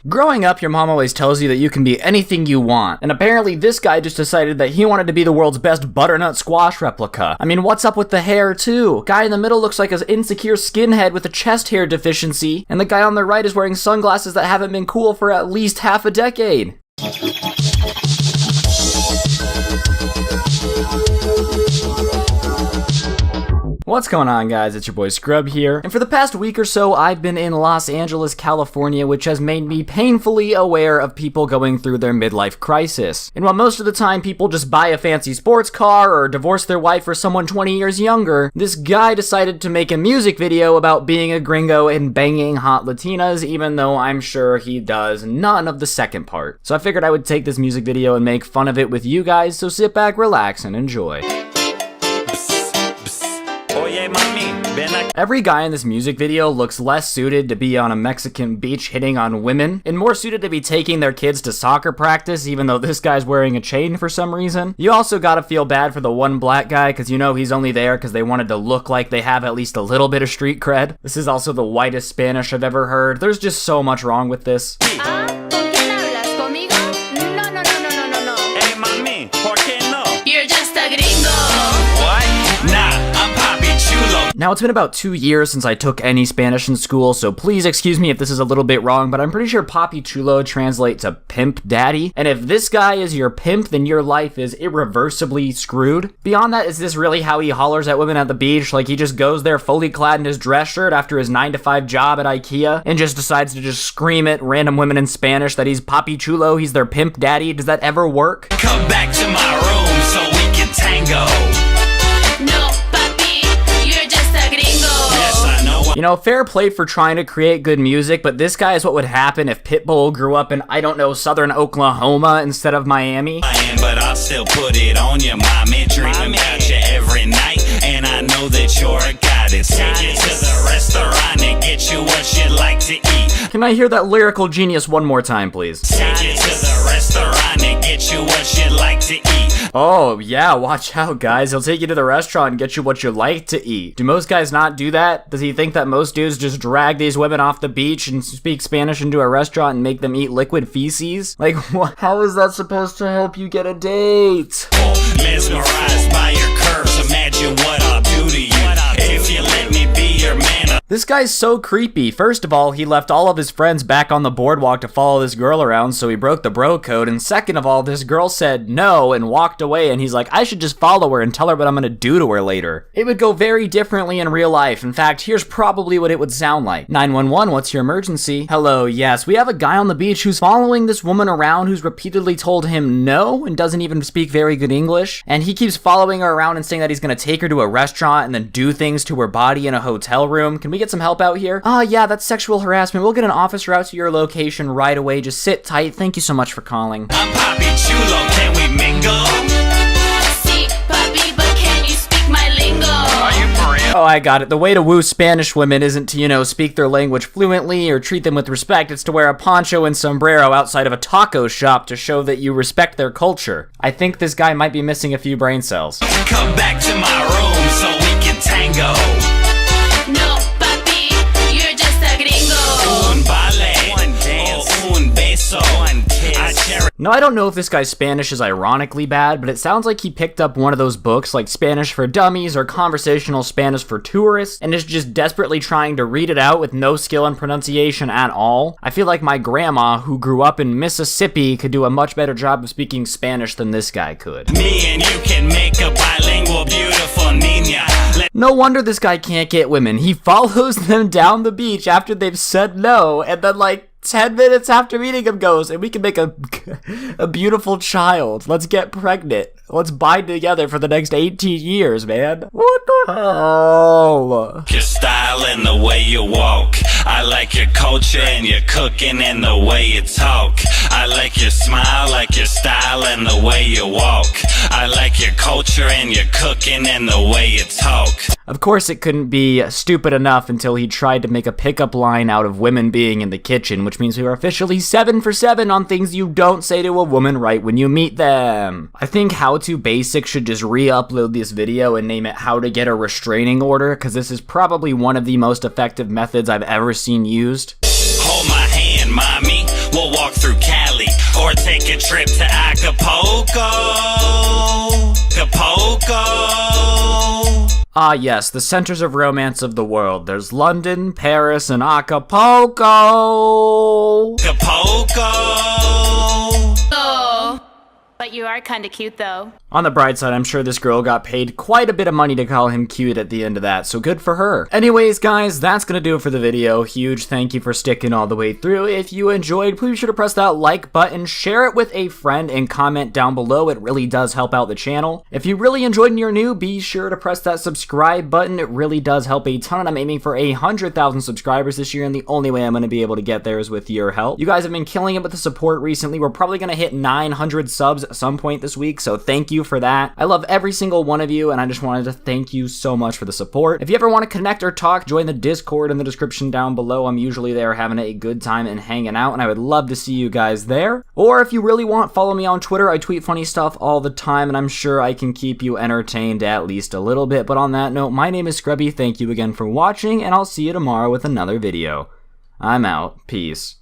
Growing up, your mom always tells you that you can be anything you want, and apparently this guy just decided that he wanted to be the world's best butternut squash replica. I mean, what's up with the hair, too? Guy in the middle looks like an insecure skinhead with a chest hair deficiency, and the guy on the right is wearing sunglasses that haven't been cool for at least half a decade. What's going on, guys? It's your boy Scrub here, and for the past week or so, I've been in Los Angeles, California, which has made me painfully aware of people going through their midlife crisis. And while most of the time people just buy a fancy sports car or divorce their wife for someone 20 years younger, this guy decided to make a music video about being a gringo and banging hot Latinas, even though I'm sure he does none of the second part. So I figured I would take this music video and make fun of it with you guys, so sit back, relax, and enjoy. Every guy in this music video looks less suited to be on a Mexican beach hitting on women, and more suited to be taking their kids to soccer practice, even though this guy's wearing a chain for some reason. You also gotta feel bad for the one black guy, cause you know he's only there cause they wanted to look like they have at least a little bit of street cred. This is also the whitest Spanish I've ever heard. There's just so much wrong with this. You're just a gringo. What? Nah, I'm Papi Chulo. Now, it's been about 2 years since I took any Spanish in school, so please excuse me if this is a little bit wrong, but I'm pretty sure Papi Chulo translates to pimp daddy. And if this guy is your pimp, then your life is irreversibly screwed. Beyond that, is this really how he hollers at women at the beach? Like, he just goes there fully clad in his dress shirt after his 9-to-5 job at IKEA and just decides to just scream at random women in Spanish that he's Papi Chulo, he's their pimp daddy? Does that ever work? Come back to my room so we can tango. No, papi, you're just a gringo. Yes, I know. You know, fair play for trying to create good music, but this guy is what would happen if Pitbull grew up in, I don't know, southern Oklahoma instead of Miami. I am, but I'll still put it on you, mommy. Dreaming about you every night, and I know that you're a goddess. Take you to the restaurant and get you what you like to eat. Can I hear that lyrical genius one more time, please? Take you to the restaurant and get you what you like to eat. Oh, yeah, watch out, guys. He'll take you to the restaurant and get you what you like to eat. Do most guys not do that? Does he think that most dudes just drag these women off the beach and speak Spanish into a restaurant and make them eat liquid feces? Like, what? How is that supposed to help you get a date? Oh, mesmerized by your curves, imagine what I'll do to you. If you let me be your man. This guy's so creepy. First of all, he left all of his friends back on the boardwalk to follow this girl around, so he broke the bro code. And second of all, this girl said no and walked away, and he's like, I should just follow her and tell her what I'm gonna do to her later. It would go very differently in real life. In fact, here's probably what it would sound like. 911, what's your emergency? Hello, yes, we have a guy on the beach who's following this woman around who's repeatedly told him no and doesn't even speak very good English. And he keeps following her around and saying that he's gonna take her to a restaurant and then do things to her body in a hotel room. Can we get some help out here? Yeah, that's sexual harassment. We'll get an officer out to your location right away. Just sit tight. Thank you so much for calling. I'm Papi Chulo, can we mingle? See, papi, but can you speak my lingo? Are you for real? Oh, I got it. The way to woo Spanish women isn't to, you know, speak their language fluently or treat them with respect. It's to wear a poncho and sombrero outside of a taco shop to show that you respect their culture. I think this guy might be missing a few brain cells. Come back to my room so we can tango. No, papi, you're just a gringo. Un ballet, one dance, un beso, one kiss. I cherish. No, I don't know if this guy's Spanish is ironically bad, but it sounds like he picked up one of those books like Spanish for Dummies or Conversational Spanish for Tourists and is just desperately trying to read it out with no skill in pronunciation at all. I feel like my grandma, who grew up in Mississippi, could do a much better job of speaking Spanish than this guy could. Me and you can make a bilingual, beautiful niña. No wonder this guy can't get women. He follows them down the beach after they've said no, and then like 10 minutes after meeting him goes, and we can make a beautiful child. Let's get pregnant. Let's bind together for the next 18 years, man. What the hell? Your style and the way you walk. I like your culture and your cooking and the way you talk. I like your smile, like your style and the way you walk. I like your culture and your cooking and the way you talk. Of course, it couldn't be stupid enough until he tried to make a pickup line out of women being in the kitchen, which means we are officially 7 for 7 on things you don't say to a woman right when you meet them. I think How To Basic should just re-upload this video and name it How to Get a Restraining Order, because this is probably one of the most effective methods I've ever seen used. Hold my hand, mommy. We'll walk through Cali or take a trip to Acapulco. Ah yes, the centers of romance of the world. There's London, Paris, and Acapulco. Oh. But you are kinda cute though. On the bright side, I'm sure this girl got paid quite a bit of money to call him cute at the end of that, so good for her. Anyways, guys, that's gonna do it for the video. Huge thank you for sticking all the way through. If you enjoyed, please be sure to press that like button, share it with a friend, and comment down below. It really does help out the channel. If you really enjoyed and you're new, be sure to press that subscribe button. It really does help a ton, and I'm aiming for 100,000 subscribers this year, and the only way I'm gonna be able to get there is with your help. You guys have been killing it with the support recently. We're probably gonna hit 900 subs at some point this week, so thank you for that. I love every single one of you, and I just wanted to thank you so much for the support. If you ever want to connect or talk, join the Discord in the description down below. I'm usually there having a good time and hanging out, and I would love to see you guys there. Or if you really want, follow me on Twitter. I tweet funny stuff all the time, and I'm sure I can keep you entertained at least a little bit. But on that note, my name is Scrubby. Thank you again for watching, and I'll see you tomorrow with another video. I'm out. Peace.